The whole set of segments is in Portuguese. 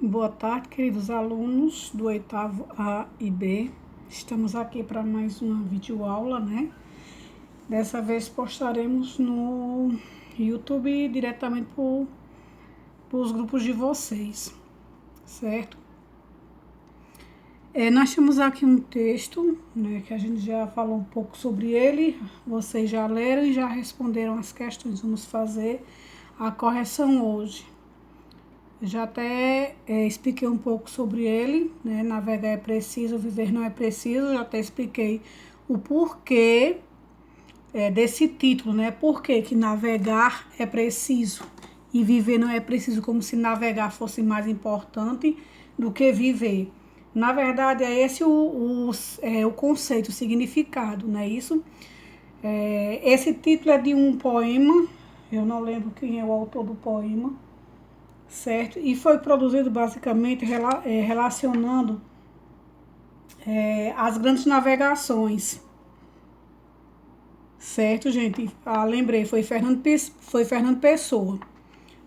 Boa tarde, queridos alunos do oitavo A e B. Estamos aqui para mais uma videoaula, né? Dessa vez postaremos no YouTube diretamente para os grupos de vocês, certo? Nós temos aqui um texto, né, que a gente já falou um pouco sobre ele, vocês já leram e já responderam as questões. Vamos fazer a correção hoje. Já até expliquei um pouco sobre ele, né? Navegar é preciso, viver não é preciso. Já até expliquei o porquê desse título, né? Por que navegar é preciso e viver não é preciso, como se navegar fosse mais importante do que viver. Na verdade, é esse o conceito, o significado, não é isso? Esse título é de um poema, eu não lembro quem é o autor do poema, certo? E foi produzido basicamente relacionando as grandes navegações, certo, gente? Lembrei, foi Fernando Pessoa.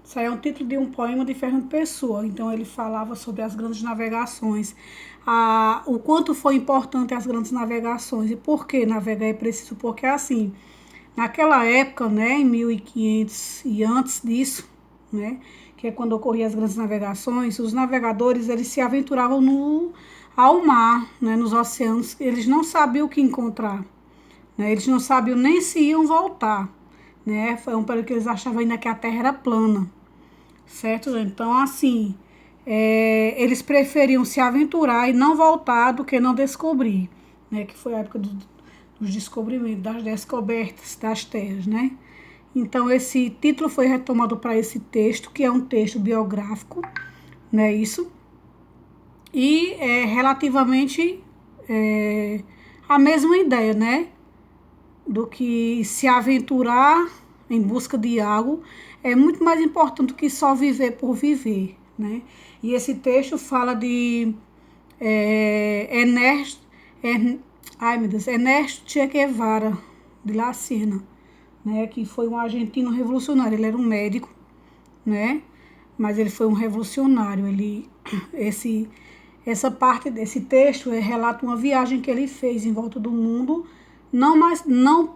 Isso aí é um título de um poema de Fernando Pessoa. Então ele falava sobre as grandes navegações, o quanto foi importante as grandes navegações e por que navegar é preciso. Porque assim, naquela época, né, em 1500 e antes disso, né, que é quando ocorriam as grandes navegações, os navegadores eles se aventuravam ao mar, né, nos oceanos. Eles não sabiam o que encontrar, né, eles não sabiam nem se iam voltar, né, foi um período que eles achavam ainda que a Terra era plana, certo? Então, assim, eles preferiam se aventurar e não voltar do que não descobrir, né, que foi a época dos descobrimentos, das descobertas das terras, né? Então, esse título foi retomado para esse texto, que é um texto biográfico, né, isso? E é relativamente a mesma ideia, né? Do que se aventurar em busca de algo é muito mais importante do que só viver por viver, né? E esse texto fala de Ernesto Che Guevara de La Sena, né, que foi um argentino revolucionário. Ele era um médico, né, mas ele foi um revolucionário. Essa parte desse texto relata uma viagem que ele fez em volta do mundo, não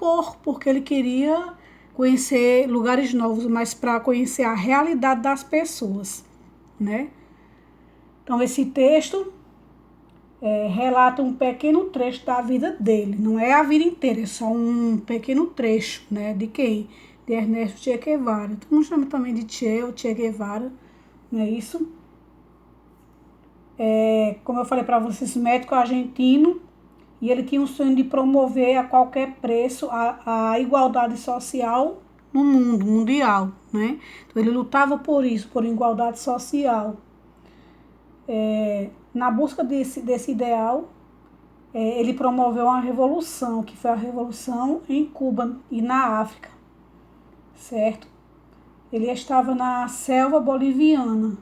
porque ele queria conhecer lugares novos, mas para conhecer a realidade das pessoas, né? Então esse texto relata um pequeno trecho da vida dele, não é a vida inteira, é só um pequeno trecho, né? De quem? De Ernesto Che Guevara. Todo mundo chama também de Che ou Che Guevara, não é isso? Como eu falei para vocês, médico argentino, e ele tinha um sonho de promover a qualquer preço a igualdade social no mundo mundial, né? Então ele lutava por isso, por igualdade social. Na busca desse ideal, ele promoveu uma revolução, que foi a revolução em Cuba e na África, certo? Ele estava na selva boliviana,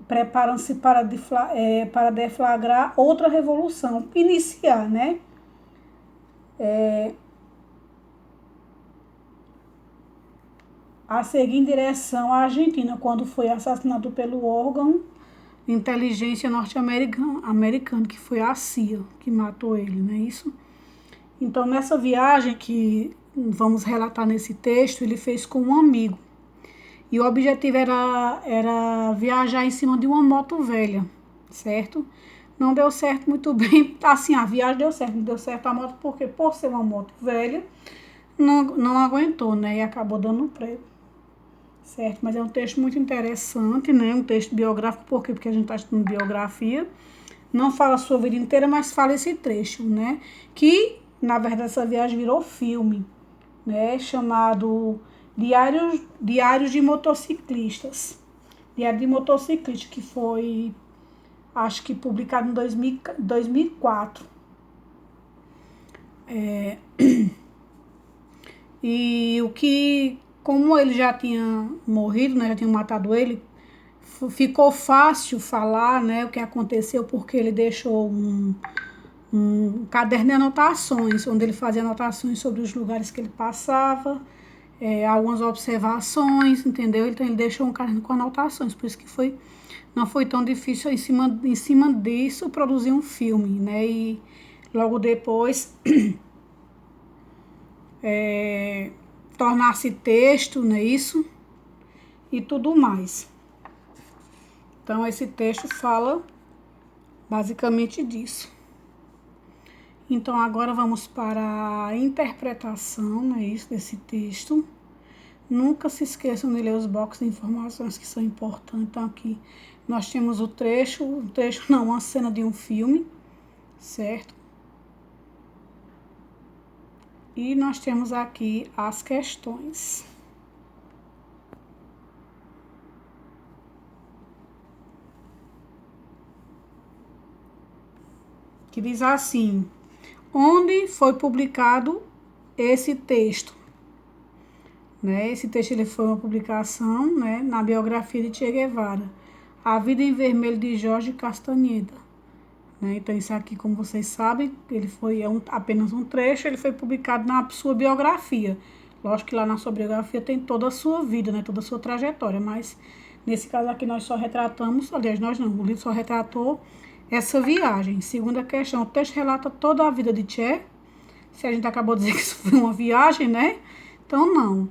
preparando-se para deflagrar outra revolução, iniciar, né? A seguir em direção à Argentina, quando foi assassinado pelo órgão de inteligência norte-americano, que foi a CIA, que matou ele, não é isso? Então, nessa viagem que vamos relatar nesse texto, ele fez com um amigo. E o objetivo era viajar em cima de uma moto velha, certo? Não deu certo muito bem, assim, a viagem deu certo, não deu certo a moto, porque por ser uma moto velha, não aguentou, né? E acabou dando um prego, certo? Mas é um texto muito interessante, né? Um texto biográfico, por quê? Porque a gente está estudando biografia. Não fala a sua vida inteira, mas fala esse trecho, né? Que, na verdade, essa viagem virou filme, né? Chamado Diários de Motociclistas. Diário de Motociclista, que foi, acho que publicado em 2004. E como ele já tinha morrido, né? Já tinha matado ele, ficou fácil falar, né, o que aconteceu, porque ele deixou um caderno de anotações, onde ele fazia anotações sobre os lugares que ele passava, algumas observações, entendeu? Então ele deixou um caderno com anotações, por isso que não foi tão difícil em cima disso produzir um filme, né? E logo depois tornar-se texto, não é isso? E tudo mais. Então esse texto fala basicamente disso. Então agora vamos para a interpretação, não é isso, desse texto. Nunca se esqueçam de ler os boxes de informações que são importantes. Então aqui nós temos uma cena de um filme, certo? E nós temos aqui as questões. Que diz assim: onde foi publicado esse texto? Né? Esse texto ele foi uma publicação, né, na biografia de Che Guevara, A Vida em Vermelho, de Jorge Castaneda. Né? Então isso aqui, como vocês sabem, apenas um trecho, ele foi publicado na sua biografia. Lógico que lá na sua biografia tem toda a sua vida, né, toda a sua trajetória, mas nesse caso aqui nós só retratamos, aliás, nós não, o livro só retratou essa viagem. Segunda questão, o texto relata toda a vida de Che. Se a gente acabou de dizer que isso foi uma viagem, né? Então não.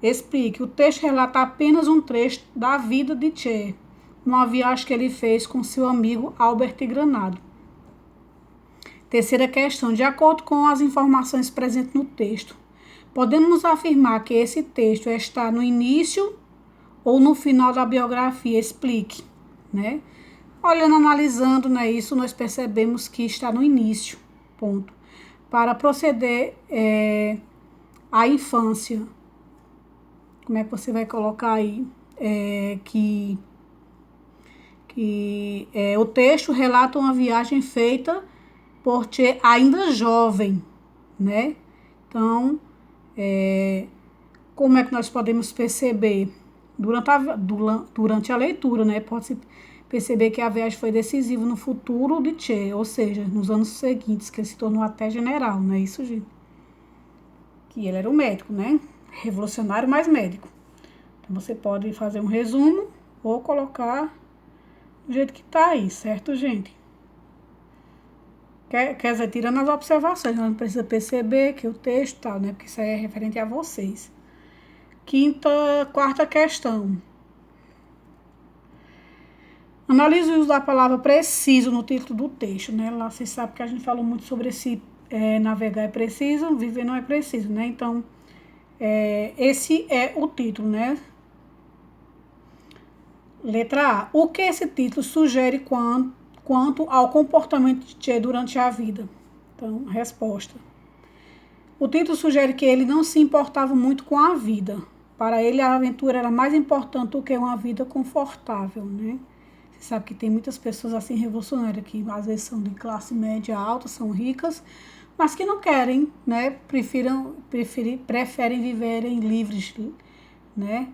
Explique, o texto relata apenas um trecho da vida de Che, uma viagem que ele fez com seu amigo Albert Granado. Terceira questão, de acordo com as informações presentes no texto, podemos afirmar que esse texto está no início ou no final da biografia? Explique, né? Olhando, analisando, né, isso, nós percebemos que está no início, ponto. Para proceder à infância, como é que você vai colocar aí? O texto relata uma viagem feita por Che ainda jovem, né? Então, como é que nós podemos perceber? Durante a leitura, né? Pode-se perceber que a viagem foi decisiva no futuro de Che, ou seja, nos anos seguintes, que ele se tornou até general, não é isso, gente? Que ele era um médico, né? Revolucionário, mas médico. Então, você pode fazer um resumo ou colocar do jeito que tá aí, certo, gente? Quer dizer, tirando as observações, não precisa perceber que o texto tá, né? Porque isso aí é referente a vocês. Quarta questão. Analise o uso da palavra preciso no título do texto, né? Lá vocês sabem que a gente falou muito sobre esse navegar é preciso, viver não é preciso, né? Então, esse é o título, né? Letra A. O que esse título sugere quanto ao comportamento de Che durante a vida? Então, resposta. O título sugere que ele não se importava muito com a vida. Para ele, a aventura era mais importante do que uma vida confortável, né? Você sabe que tem muitas pessoas assim revolucionárias que às vezes são de classe média alta, são ricas, mas que não querem, né? Preferem viverem livres, né?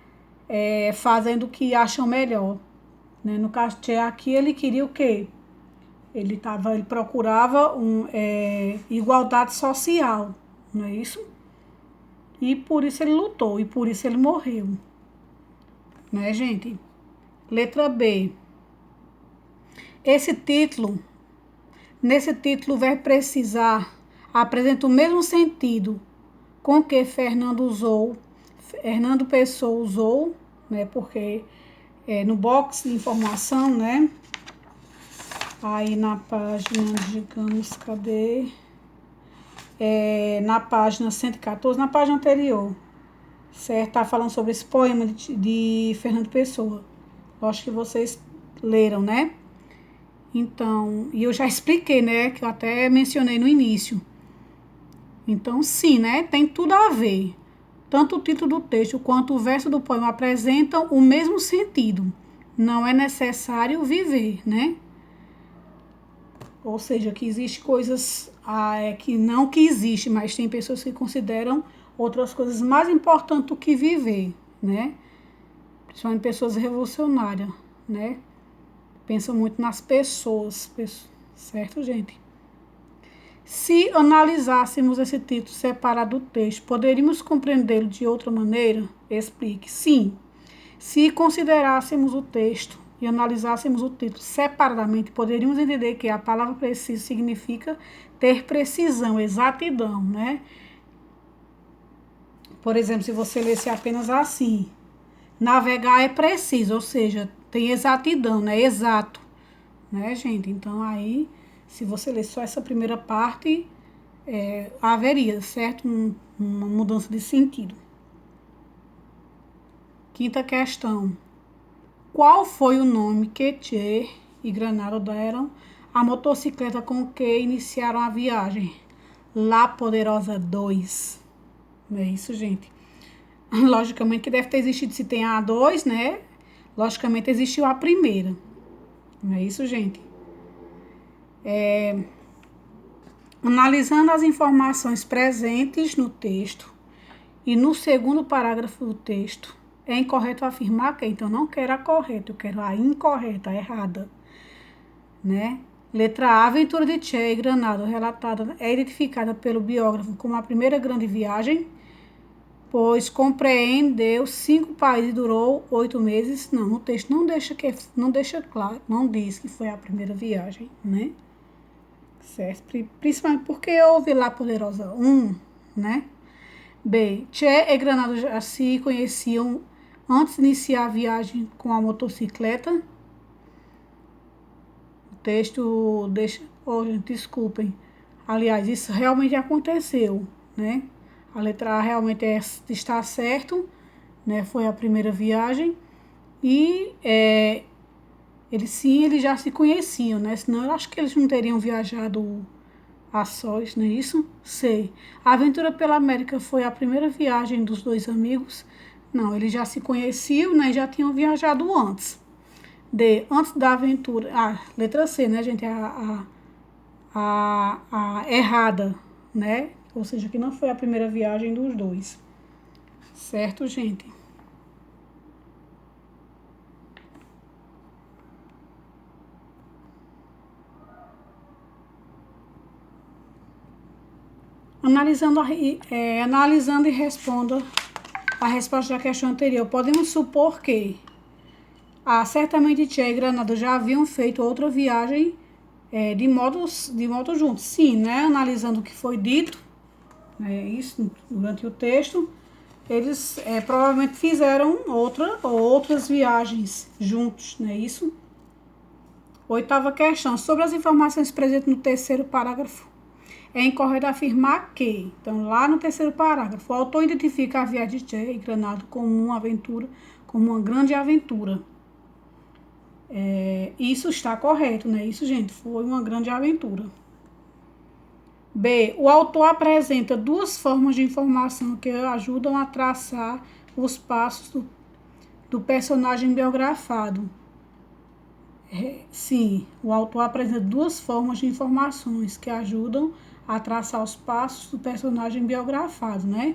Fazendo o que acham melhor, né? No caso de aqui, ele queria o quê? Ele procurava igualdade social, não é isso? E por isso ele lutou, e por isso ele morreu, né, gente? Letra B. Nesse título, o verbo precisar apresenta o mesmo sentido com que Fernando Pessoa usou, né? Porque no box de informação, né? Aí na página, digamos, cadê? Na página 114, na página anterior, certo? Tá falando sobre esse poema de Fernando Pessoa. Eu acho que vocês leram, né? Então, e eu já expliquei, né? Que eu até mencionei no início. Então, sim, né? Tem tudo a ver. Tanto o título do texto quanto o verso do poema apresentam o mesmo sentido. Não é necessário viver, né? Ou seja, que existem coisas que existe, mas tem pessoas que consideram outras coisas mais importantes do que viver, né? Principalmente pessoas revolucionárias, né? Pensam muito nas pessoas, certo, gente? Se analisássemos esse título separado do texto, poderíamos compreendê-lo de outra maneira? Explique. Sim. Se considerássemos o texto e analisássemos o título separadamente, poderíamos entender que a palavra preciso significa ter precisão, exatidão, né? Por exemplo, se você lesse apenas assim, navegar é preciso, ou seja, tem exatidão, né? Exato, né, gente? Então, aí, se você ler só essa primeira parte, haveria, certo? Uma mudança de sentido. Quinta questão. Qual foi o nome que Che e Granado deram à motocicleta com que iniciaram a viagem? La Poderosa 2. Não é isso, gente? Logicamente que deve ter existido, se tem a 2, né? Logicamente existiu a primeira. Não é isso, gente? Analisando as informações presentes no texto e no segundo parágrafo do texto, é incorreto afirmar que, então, não quero a correta, eu quero a incorreta, a errada, né? Letra A, a aventura de Che e Granado relatada é identificada pelo biógrafo como a primeira grande viagem, pois compreendeu 5 países e durou 8 meses. Não, o texto não deixa claro, não diz que foi a primeira viagem, né? Certo? Principalmente porque houve La Poderosa 1, né? B. Che e Granado já se conheciam antes de iniciar a viagem com a motocicleta. O texto deixa... Oh, gente, desculpem. Aliás, isso realmente aconteceu, né? A letra A realmente está certo, né? Foi a primeira viagem. E eles já se conheciam, né? Senão eu acho que eles não teriam viajado a sós, não é isso? C. A aventura pela América foi a primeira viagem dos dois amigos? Não, eles já se conheciam, né? E já tinham viajado antes. D. Antes da aventura... letra C, né, gente? A errada, né? Ou seja, que não foi a primeira viagem dos dois. Certo, gente? Analisando e responda a resposta da questão anterior. Podemos supor que certamente Che e Granado já haviam feito outra viagem de modo juntos. Sim, né? Analisando o que foi dito, isso durante o texto, eles provavelmente fizeram outras viagens juntos, não é isso? Oitava questão. Sobre as informações presentes no terceiro parágrafo, é incorreto afirmar que, então, lá no terceiro parágrafo, o autor identifica a viagem de Che e Granado como uma grande aventura. Isso está correto, né? Isso, gente, foi uma grande aventura. B. O autor apresenta duas formas de informação que ajudam a traçar os passos do personagem biografado. Sim, o autor apresenta duas formas de informações que ajudam a traçar os passos do personagem biografado, né?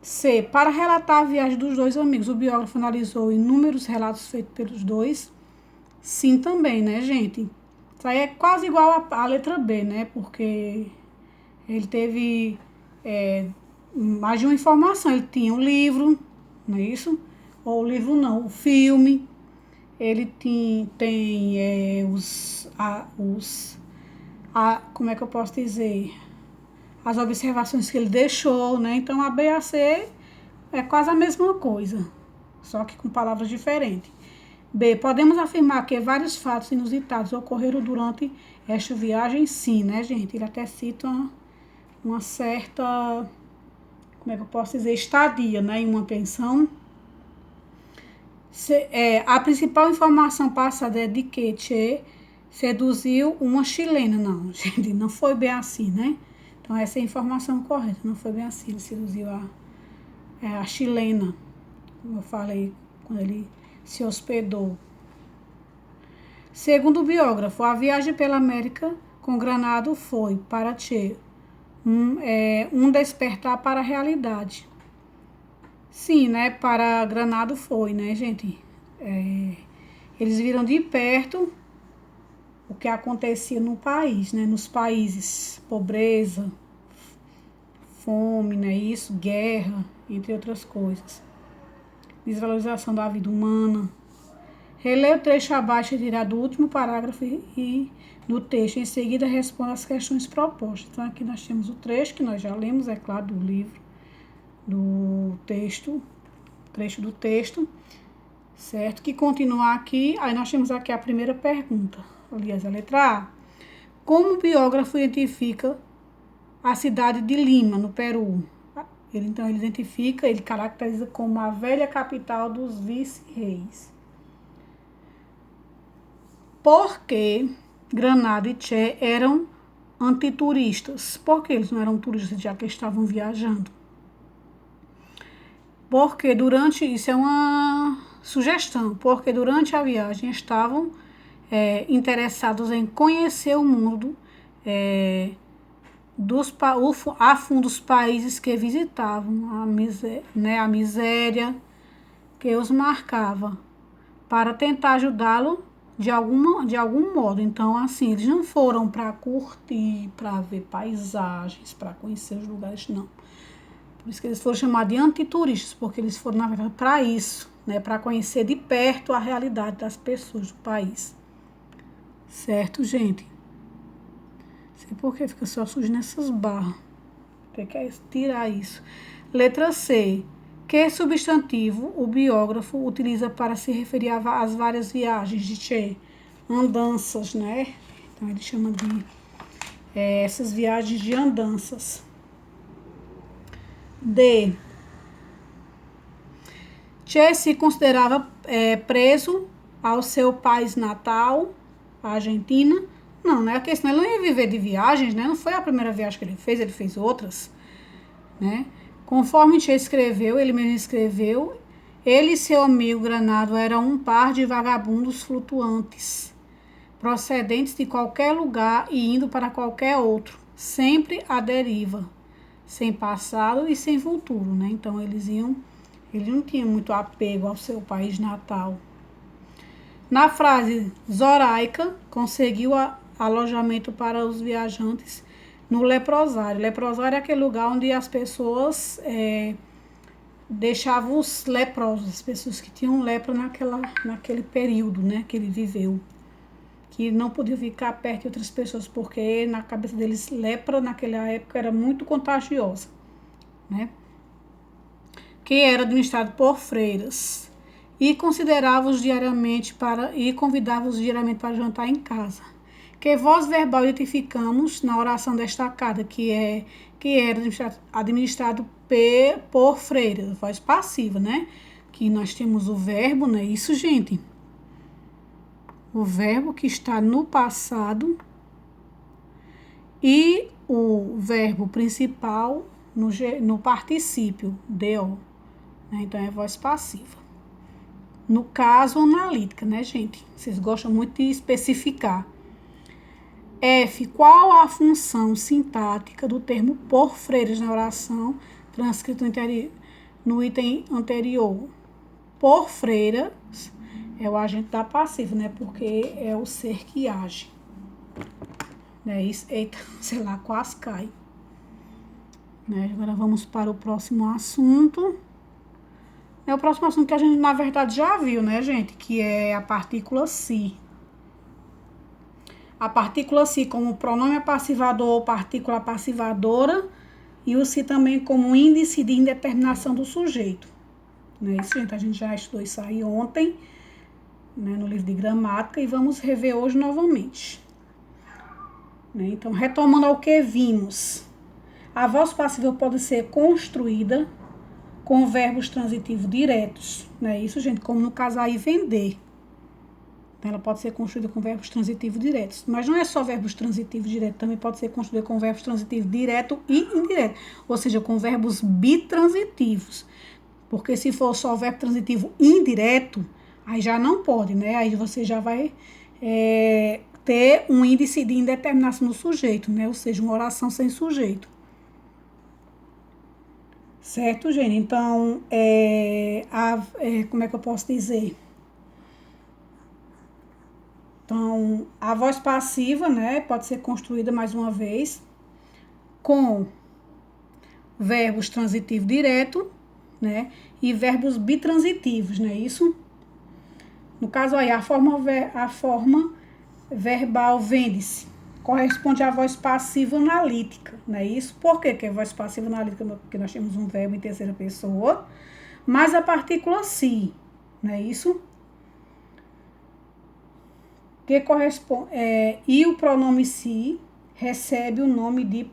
C. Para relatar a viagem dos dois amigos, o biógrafo analisou inúmeros relatos feitos pelos dois. Sim, também, né, gente? Isso aí é quase igual à letra B, né? Porque ele teve mais de uma informação. Ele tinha um livro, não é isso? Ou o livro não, o filme. Ele tem como é que eu posso dizer? As observações que ele deixou, né? Então, a B e a C é quase a mesma coisa, só que com palavras diferentes. B. Podemos afirmar que vários fatos inusitados ocorreram durante esta viagem? Sim, né, gente? Ele até cita uma certa, como é que eu posso dizer, estadia, né, em uma pensão. A principal informação passada é de que Che seduziu uma chilena. Não, gente, não foi bem assim, né? Então, essa é a informação correta. Não foi bem assim. Ele seduziu a chilena, como eu falei, quando ele se hospedou. Segundo o biógrafo, a viagem pela América com Granado foi, para Che, um despertar para a realidade. Sim, né? Para Granado foi, né, gente? Eles viram de perto o que acontecia no país, né? Nos países, pobreza, fome, né? Isso, guerra, entre outras coisas. Desvalorização da vida humana. Releia o trecho abaixo e tirar do último parágrafo e do texto. Em seguida, responda as questões propostas. Então, aqui nós temos o trecho que nós já lemos, é claro, do livro, do texto, trecho do texto, certo? Que continua aqui. Aí nós temos aqui a primeira pergunta. Aliás, a letra A. Como o biógrafo identifica a cidade de Lima, no Peru? Ele identifica, ele caracteriza como a velha capital dos vice-reis. Porque Granada e Che eram antituristas? Porque eles não eram turistas, já que estavam viajando. Porque isso é uma sugestão, porque durante a viagem estavam interessados em conhecer o mundo a fundo dos países que visitavam, a miséria que os marcava, para tentar ajudá-lo de algum modo. Então, assim, eles não foram para curtir, para ver paisagens, para conhecer os lugares, não. Por isso que eles foram chamados de antituristas, porque eles foram, na verdade, para isso, né? Para conhecer de perto a realidade das pessoas do país. Certo, gente? Não sei por que fica só surgindo essas barras. Tem que tirar isso. Letra C. Que substantivo o biógrafo utiliza para se referir às várias viagens de Che? Andanças, né? Então, ele chama de essas viagens de andanças. D. Che se considerava preso ao seu país natal, a Argentina. Não, né? Porque senão ele não ia viver de viagens, né? Não foi a primeira viagem que ele fez outras, né? Conforme Che escreveu, ele mesmo escreveu, ele e seu amigo Granado eram um par de vagabundos flutuantes, procedentes de qualquer lugar e indo para qualquer outro, sempre à deriva, sem passado e sem futuro, né? Então ele não tinha muito apego ao seu país natal. Na frase, Zoraika conseguiu alojamento para os viajantes no leprosário. Leprosário é aquele lugar onde as pessoas deixavam os leprosos, as pessoas que tinham lepra naquele período, né, que ele viveu. Que não podiam ficar perto de outras pessoas, porque na cabeça deles, lepra naquela época era muito contagiosa, né? Que era administrado por freiras e convidava-os diariamente para jantar em casa. Que voz verbal identificamos na oração destacada, que era administrado por freiras, voz passiva, né? Que nós temos o verbo, né? Isso, gente. O verbo que está no passado e o verbo principal no particípio, deu, né? Então, é voz passiva. No caso, analítica, né, gente? Vocês gostam muito de especificar. F. Qual a função sintática do termo por freiras na oração transcrito no item anterior? Por freiras é o agente da passiva, né? Porque é o ser que age. Né? Isso, eita, sei lá, quase cai. Né? Agora vamos para o próximo assunto. É o próximo assunto que a gente, na verdade, já viu, né, gente? Que é a partícula se. A partícula se como pronome passivador ou partícula passivadora e o se também como índice de indeterminação do sujeito. Não é isso, gente? A gente já estudou isso aí ontem, né, no livro de gramática, e vamos rever hoje novamente. Né? Então, retomando ao que vimos. A voz passiva pode ser construída com verbos transitivos diretos, não é isso, gente? Como no caso aí, vender. Ela pode ser construída com verbos transitivos diretos. Mas não é só verbos transitivos diretos, também pode ser construída com verbos transitivos direto e indireto. Ou seja, com verbos bitransitivos. Porque se for só verbo transitivo indireto, aí já não pode, né? Aí você já vai ter um índice de indeterminação do sujeito, né? Ou seja, uma oração sem sujeito. Certo, gente? Então, como é que eu posso dizer? Então, a voz passiva, né, pode ser construída mais uma vez com verbos transitivos direto, né, e verbos bitransitivos, não é isso? No caso aí, a forma verbal vende-se corresponde à voz passiva analítica, não é isso? Por que é voz passiva analítica? Porque nós temos um verbo em terceira pessoa, mais a partícula se, não é isso? Que corresponde, e o pronome se recebe o nome de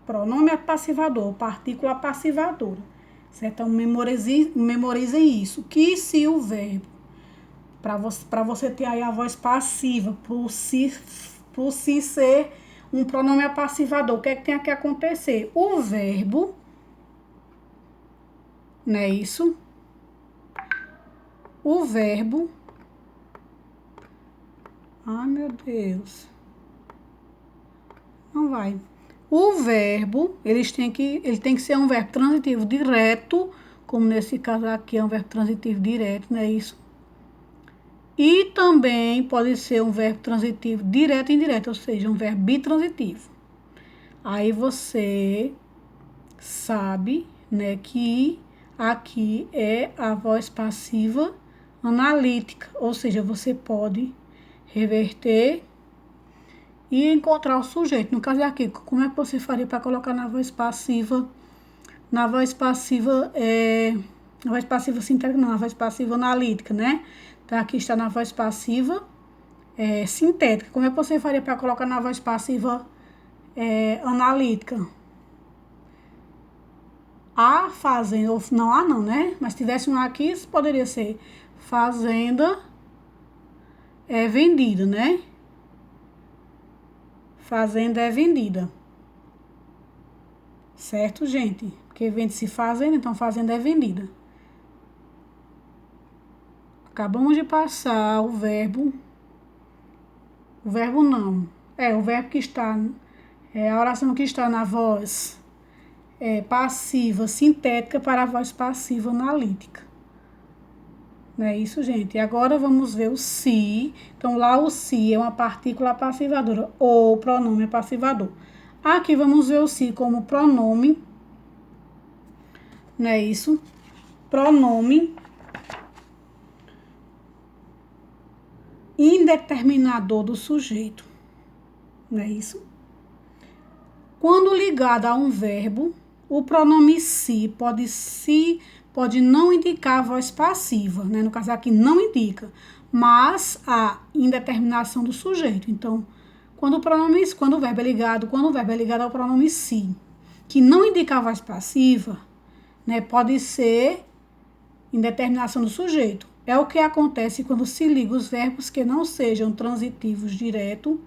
pronome passivador, partícula passivadora, certo? Então, memorizem isso. Que se o verbo, para você ter aí a voz passiva, por si ser um pronome passivador, o que é que tem que acontecer? O verbo, não é isso? O verbo... Ai, meu Deus. Não vai. O verbo, ele tem que ser um verbo transitivo direto, como nesse caso aqui é um verbo transitivo direto, não é isso? E também pode ser um verbo transitivo direto e indireto, ou seja, um verbo bitransitivo. Aí você sabe, né, que aqui é a voz passiva analítica, ou seja, você pode reverter e encontrar o sujeito. No caso aqui, como é que você faria para colocar na voz passiva? Na voz passiva, na voz passiva sintética, não, na voz passiva analítica, né? Então, aqui está na voz passiva sintética. Como é que você faria para colocar na voz passiva analítica? A fazenda, ou não, A não, né? Mas se tivesse um aqui, poderia ser fazenda vendida, né? Fazenda é vendida. Certo, gente? Porque vende-se fazenda, então fazenda é vendida. Acabamos de passar o verbo. O verbo não. O verbo que está. A oração que está na voz passiva sintética para a voz passiva analítica. Não é isso, gente? E agora vamos ver o se. Então, lá o se é uma partícula passivadora ou pronome passivador. Aqui vamos ver o se como pronome. Não é isso? Pronome indeterminador do sujeito. Não é isso? Quando ligado a um verbo, o pronome se pode não indicar a voz passiva, né? No caso aqui não indica, mas a indeterminação do sujeito. Então, quando o verbo é ligado ao pronome se, que não indica a voz passiva, né? Pode ser indeterminação do sujeito. É o que acontece quando se liga os verbos que não sejam transitivos direto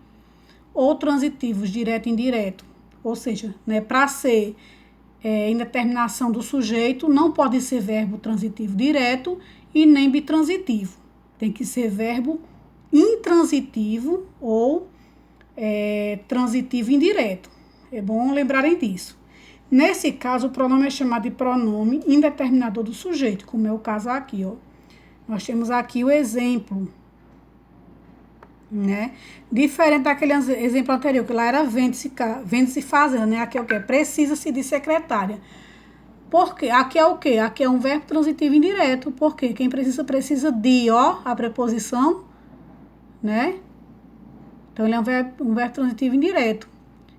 ou transitivos direto e indireto. Ou seja, né, para ser indeterminação do sujeito, não pode ser verbo transitivo direto e nem bitransitivo. Tem que ser verbo intransitivo ou transitivo indireto. É bom lembrarem disso. Nesse caso, o pronome é chamado de pronome indeterminador do sujeito, como é o caso aqui, ó. Nós temos aqui o exemplo, né? Diferente daquele exemplo anterior, que lá era vende-se fazenda, né? Aqui é o quê? Precisa-se de secretária. Por quê? Aqui é o quê? Aqui é um verbo transitivo indireto. Por quê? Quem precisa de, ó, a preposição, né? Então, ele é um verbo transitivo indireto.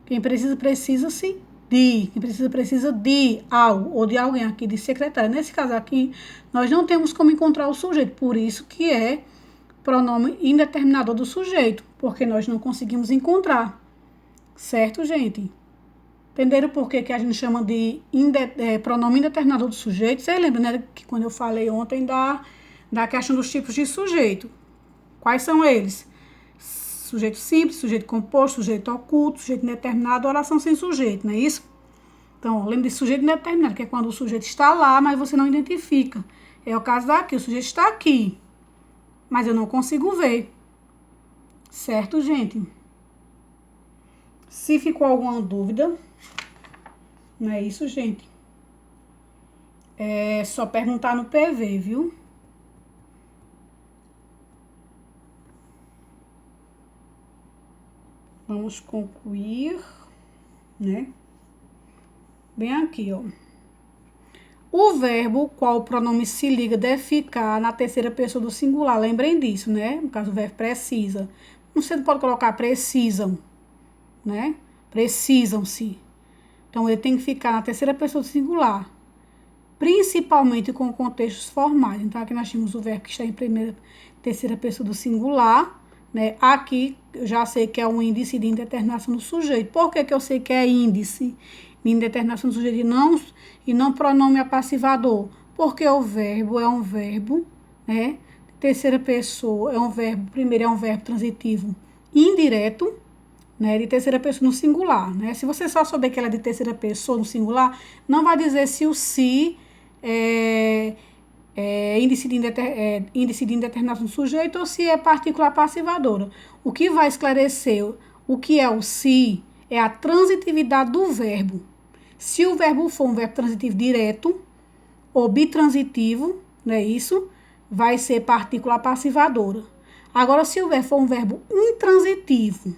Quem precisa-se de. Quem precisa de algo ou de alguém aqui, de secretária. Nesse caso aqui, nós não temos como encontrar o sujeito. Por isso que é pronome indeterminador do sujeito, porque nós não conseguimos encontrar. Certo, gente? Entenderam por que a gente chama de pronome indeterminador do sujeito? Você lembra, né, que quando eu falei ontem da questão dos tipos de sujeito? Quais são eles? Sujeito simples, sujeito composto, sujeito oculto, sujeito indeterminado, oração sem sujeito, não é isso? Então, lembra de sujeito indeterminado, que é quando o sujeito está lá, mas você não identifica. É o caso daqui, o sujeito está aqui, mas eu não consigo ver. Certo, gente? Se ficou alguma dúvida, não é isso, gente? É só perguntar no PV, viu? Vamos concluir, né? Bem aqui, ó. O verbo qual o pronome se liga deve ficar na terceira pessoa do singular. Lembrem disso, né? No caso, o verbo precisa. Você não pode colocar precisam, né? Precisam-se. Então, ele tem que ficar na terceira pessoa do singular. Principalmente com contextos formais. Então, aqui nós temos o verbo que está em terceira pessoa do singular, né? Aqui, eu já sei que é um índice de indeterminação do sujeito. Por que que eu sei que é índice de indeterminação do sujeito e não pronome apassivador? Porque o verbo é um verbo, né? Terceira pessoa é um verbo, primeiro é um verbo transitivo indireto, né? De terceira pessoa no singular, né? Se você só souber que ela é de terceira pessoa no singular, não vai dizer se o se é índice de indeterminação do sujeito ou se é partícula passivadora. O que vai esclarecer o que é o se é a transitividade do verbo. Se o verbo for um verbo transitivo direto ou bitransitivo, não é isso? Vai ser partícula passivadora. Agora, se o verbo for um verbo intransitivo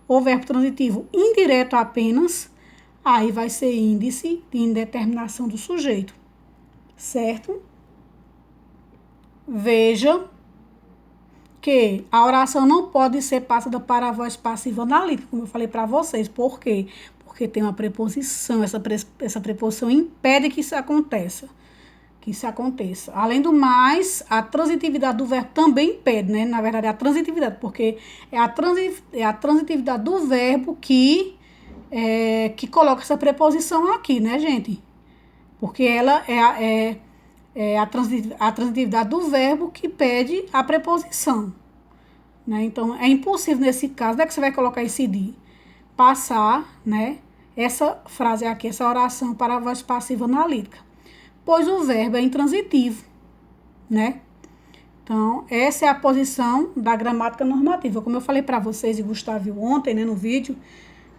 ou verbo transitivo indireto apenas, aí vai ser índice de indeterminação do sujeito. Certo? Veja que a oração não pode ser passada para a voz passiva analítica, como eu falei para vocês. Por quê? Porque tem uma preposição. Essa preposição impede que isso aconteça. Além do mais, a transitividade do verbo também impede, né? Na verdade, é a transitividade, porque é a transitividade do verbo que coloca essa preposição aqui, né, gente? Porque ela é a transitividade do verbo que pede a preposição, né? Então, é impossível nesse caso, onde é que você vai colocar esse de? Passar, né? Essa frase aqui, essa oração para a voz passiva analítica, pois o verbo é intransitivo, né? Então, essa é a posição da gramática normativa. Como eu falei para vocês e Gustavo viu ontem, né, no vídeo,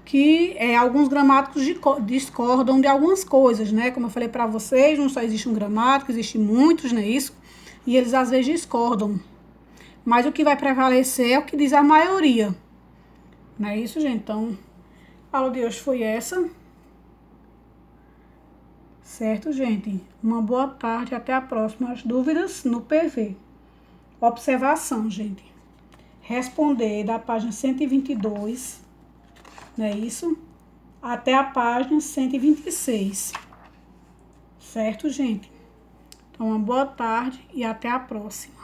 que alguns gramáticos discordam de algumas coisas, né? Como eu falei para vocês, não só existe um gramático, existem muitos, né? Isso, e eles às vezes discordam. Mas o que vai prevalecer é o que diz a maioria. Não é isso, gente? Então, a aula de hoje foi essa. Certo, gente? Uma boa tarde, até a próxima. As dúvidas no PV. Observação, gente. Responder da página 122, não é isso? Até a página 126. Certo, gente? Então, uma boa tarde e até a próxima.